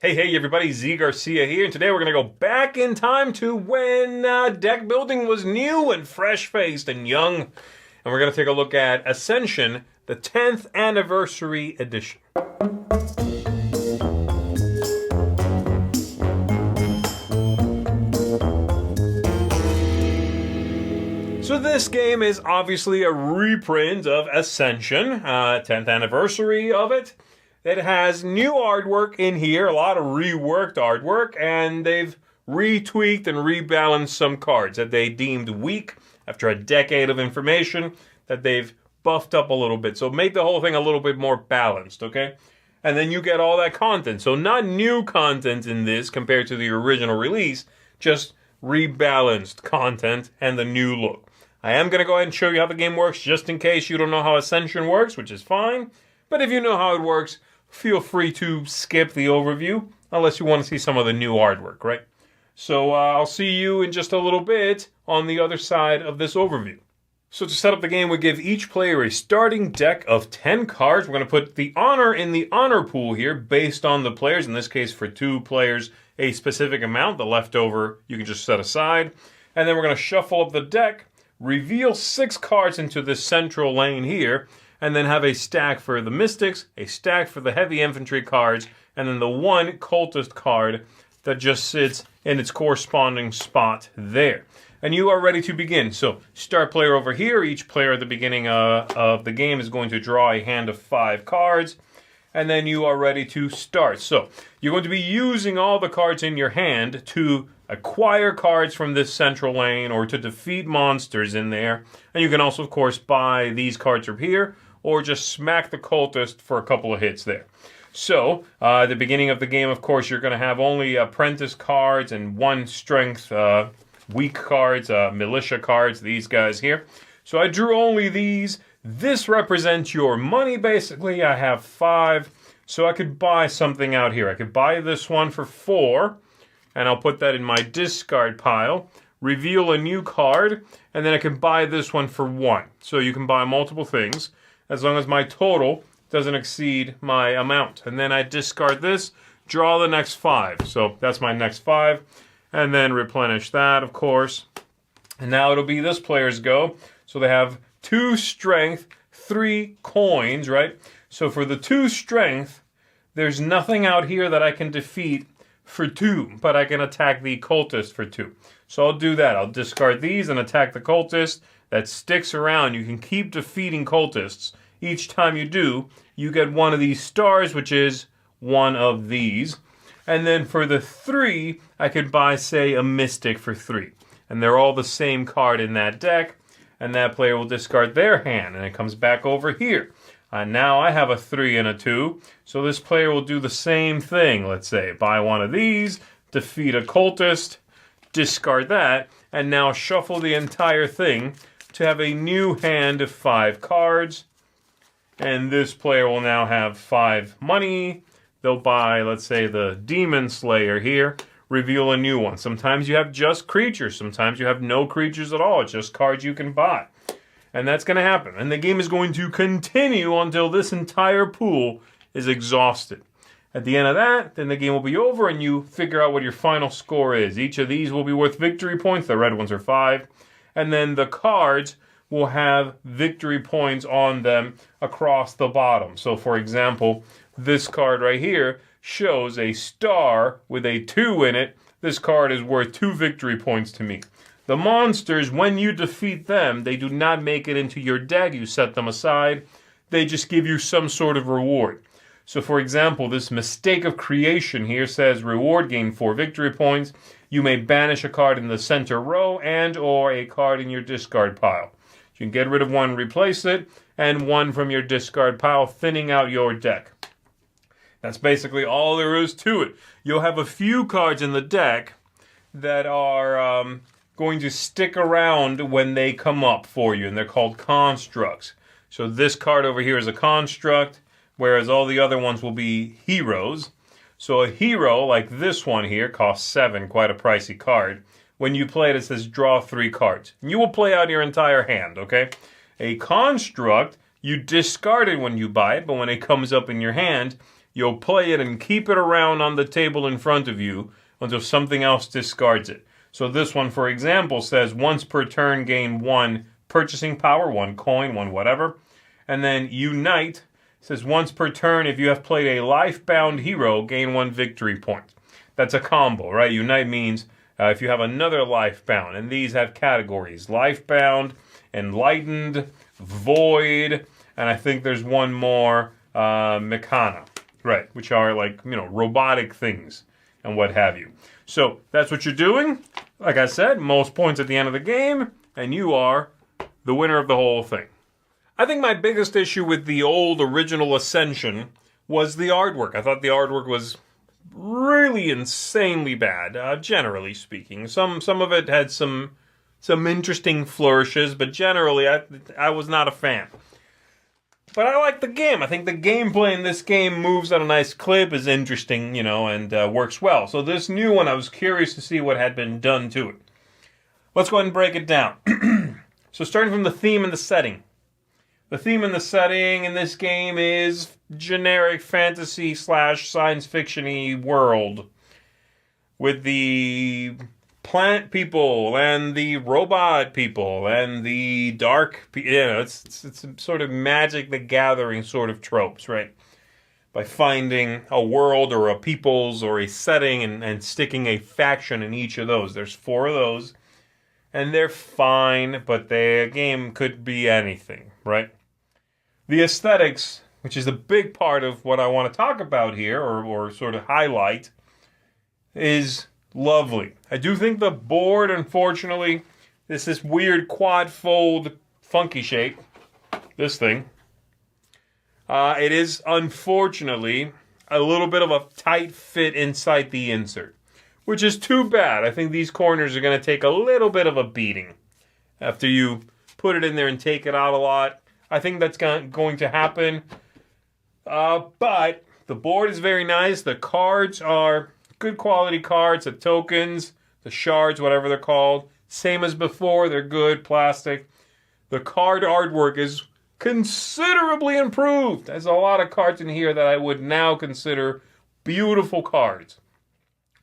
Hey everybody, Garcia here, and today we're going to go back in time to when deck building was new and fresh-faced and young. And we're going to take a look at Ascension, the 10th Anniversary Edition. So this game is obviously a reprint of Ascension, 10th anniversary of it. It has new artwork in here, a lot of reworked artwork, and they've retweaked and rebalanced some cards that they deemed weak after a decade of information that they've buffed up a little bit. So make the whole thing a little bit more balanced, okay? And then you get all that content. So not new content in this compared to the original release, just rebalanced content and the new look. I am going to go ahead and show you how the game works just in case you don't know how Ascension works, which is fine. But if you know how it works, feel free to skip the overview, unless you want to see some of the new artwork, right? So I'll see you in just a little bit on the other side of this overview. So to set up the game, we give each player a starting deck of 10 cards. We're going to put the honor in the honor pool here based on the players. In this case, for 2 players, a specific amount. The leftover you can just set aside. And then we're going to shuffle up the deck, reveal 6 cards into this central lane here, and then have a stack for the Mystics, a stack for the Heavy Infantry cards, and then the one Cultist card that just sits in its corresponding spot there. And you are ready to begin. So, start player over here. Each player at the beginning of the game is going to draw a hand of 5 cards, and then you are ready to start. So, you're going to be using all the cards in your hand to acquire cards from this central lane or to defeat monsters in there. And you can also, of course, buy these cards from here, or just smack the Cultist for a couple of hits there. So, at the beginning of the game, of course, you're going to have only Apprentice cards and 1 Strength weak cards, Militia cards, these guys here. So I drew only these. This represents your money, basically. I have 5, so I could buy something out here. I could buy this one for 4, and I'll put that in my discard pile. Reveal a new card, and then I can buy this one for 1. So you can buy multiple things, as long as my total doesn't exceed my amount. And then I discard this, draw the next 5. So that's my next 5. And then replenish that, of course. And now it'll be this player's go. So they have 2 strength, 3 coins, right? So for the 2 strength, there's nothing out here that I can defeat for 2, but I can attack the Cultist for 2. So I'll do that. I'll discard these and attack the Cultist. That sticks around. You can keep defeating Cultists. Each time you do, you get one of these stars, which is one of these. And then for the 3, I could buy, say, a Mystic for 3. And they're all the same card in that deck. And that player will discard their hand, and it comes back over here. Now I have a 3 and a 2. So this player will do the same thing, let's say. Buy one of these, defeat a Cultist, discard that, and now shuffle the entire thing to have a new hand of 5 cards. And this player will now have 5 money. They'll buy, let's say, the Demon Slayer here. Reveal a new one. Sometimes you have just creatures. Sometimes you have no creatures at all. It's just cards you can buy. And that's going to happen. And the game is going to continue until this entire pool is exhausted. At the end of that, then the game will be over and you figure out what your final score is. Each of these will be worth victory points. The red ones are 5. And then the cards will have victory points on them across the bottom. So, for example, this card right here shows a star with a 2 in it. This card is worth 2 victory points to me. The monsters, when you defeat them, they do not make it into your deck. You set them aside. They just give you some sort of reward. So, for example, this Mistake of Creation here says reward, gain 4 victory points. You may banish a card in the center row and or a card in your discard pile. You can get rid of one, replace it, and one from your discard pile, thinning out your deck. That's basically all there is to it. You'll have a few cards in the deck that are going to stick around when they come up for you, and they're called constructs. So this card over here is a construct, whereas all the other ones will be heroes. So a hero, like this one here, costs 7, quite a pricey card. When you play it says draw 3 cards. You will play out your entire hand, okay? A construct, you discard it when you buy it, but when it comes up in your hand, you'll play it and keep it around on the table in front of you until something else discards it. So this one, for example, says once per turn gain 1 purchasing power, 1 coin, 1 whatever. And then Unite says once per turn, if you have played a life-bound hero, gain 1 victory point. That's a combo, right? Unite means if you have another life-bound. And these have categories. Life-bound, Enlightened, Void, and I think there's one more, Mechana. Right, which are like, robotic things and what have you. So that's what you're doing. Like I said, most points at the end of the game, and you are the winner of the whole thing. I think my biggest issue with the old original Ascension was the artwork. I thought the artwork was really insanely bad, generally speaking. Some of it had some interesting flourishes, but generally I was not a fan. But I like the game. I think the gameplay in this game moves at a nice clip, is interesting, and works well. So this new one, I was curious to see what had been done to it. Let's go ahead and break it down. So starting from the theme and the setting. The theme and the setting in this game is generic fantasy / science fiction-y world. With the plant people and the robot people and the dark people. It's sort of Magic the Gathering sort of tropes, right? By finding a world or a peoples or a setting and sticking a faction in each of those. There's 4 of those, and they're fine, but the game could be anything, right? The aesthetics, which is a big part of what I want to talk about here, or sort of highlight, is lovely. I do think the board, unfortunately, is this weird quad-fold funky shape. This thing. It is, unfortunately, a little bit of a tight fit inside the insert, which is too bad. I think these corners are going to take a little bit of a beating after you put it in there and take it out a lot. I think that's going to happen. But the board is very nice. The cards are good quality cards, the tokens, the shards, whatever they're called. Same as before, they're good, plastic. The card artwork is considerably improved. There's a lot of cards in here that I would now consider beautiful cards.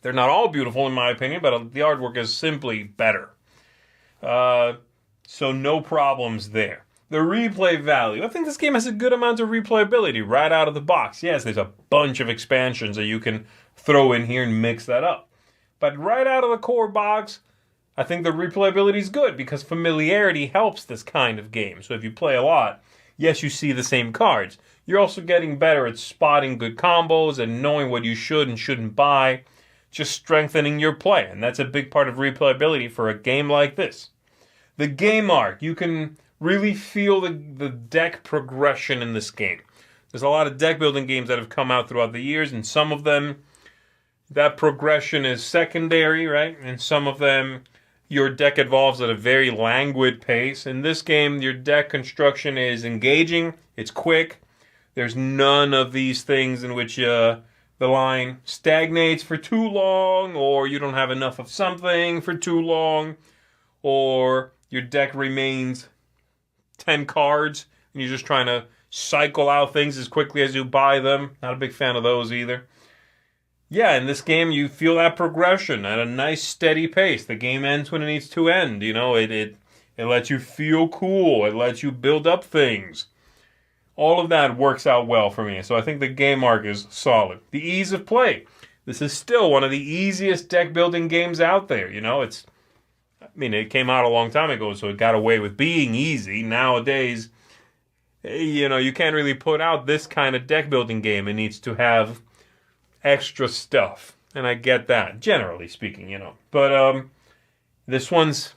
They're not all beautiful in my opinion, but the artwork is simply better. So no problems there. The replay value. I think this game has a good amount of replayability right out of the box. Yes, there's a bunch of expansions that you can throw in here and mix that up. But right out of the core box, I think the replayability is good because familiarity helps this kind of game. So if you play a lot, yes, you see the same cards. You're also getting better at spotting good combos and knowing what you should and shouldn't buy, just strengthening your play. And that's a big part of replayability for a game like this. The game art, you can really feel the deck progression in this game. There's a lot of deck building games that have come out throughout the years, and some of them, that progression is secondary, right? And some of them, your deck evolves at a very languid pace. In this game, your deck construction is engaging, it's quick. There's none of these things in which the line stagnates for too long, or you don't have enough of something for too long, or your deck remains 10 cards, and you're just trying to cycle out things as quickly as you buy them. Not a big fan of those either. Yeah, in this game, you feel that progression at a nice, steady pace. The game ends when it needs to end. It lets you feel cool. It lets you build up things. All of that works out well for me. So I think the game arc is solid. The ease of play. This is still one of the easiest deck building games out there. It came out a long time ago, so it got away with being easy. Nowadays, you can't really put out this kind of deck building game. It needs to have extra stuff. And I get that, generally speaking, But this one's,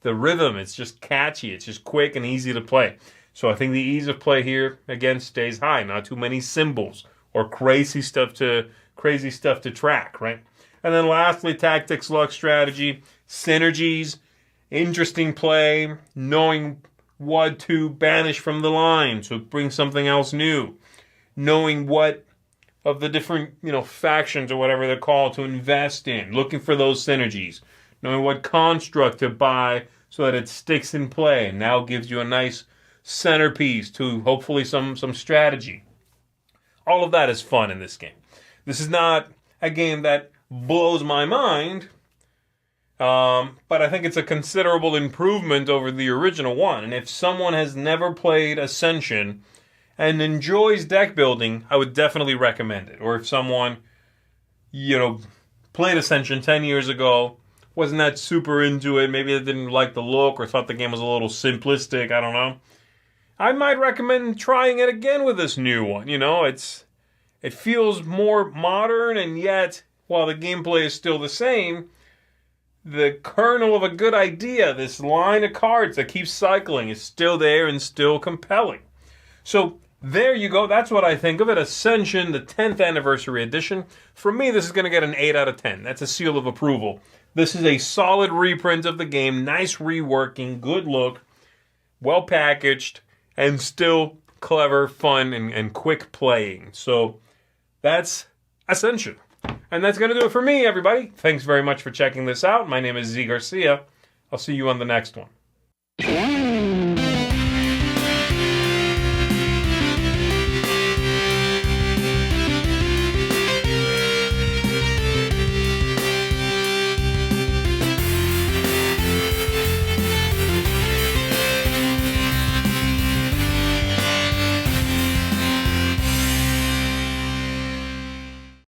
the rhythm, it's just catchy. It's just quick and easy to play. So I think the ease of play here, again, stays high. Not too many symbols or crazy stuff to track, right? And then lastly, tactics, luck, strategy, synergies, interesting play, knowing what to banish from the line to bring something else new, knowing what of the different, factions or whatever they're called to invest in, looking for those synergies, knowing what construct to buy so that it sticks in play and now gives you a nice centerpiece to hopefully some strategy. All of that is fun in this game. This is not a game that blows my mind, but I think it's a considerable improvement over the original one. And if someone has never played Ascension and enjoys deck building, I would definitely recommend it. Or if someone, played Ascension 10 years ago, wasn't that super into it, maybe they didn't like the look or thought the game was a little simplistic, I don't know, I might recommend trying it again with this new one. It feels more modern, and yet, while the gameplay is still the same, the kernel of a good idea, this line of cards that keeps cycling, is still there and still compelling. So there you go. That's what I think of it. Ascension, the 10th Anniversary Edition. For me, this is going to get an 8 out of 10. That's a seal of approval. This is a solid reprint of the game. Nice reworking, good look, well packaged, and still clever, fun, and quick playing. So that's Ascension. And that's going to do it for me, everybody. Thanks very much for checking this out. My name is Z Garcia. I'll see you on the next one.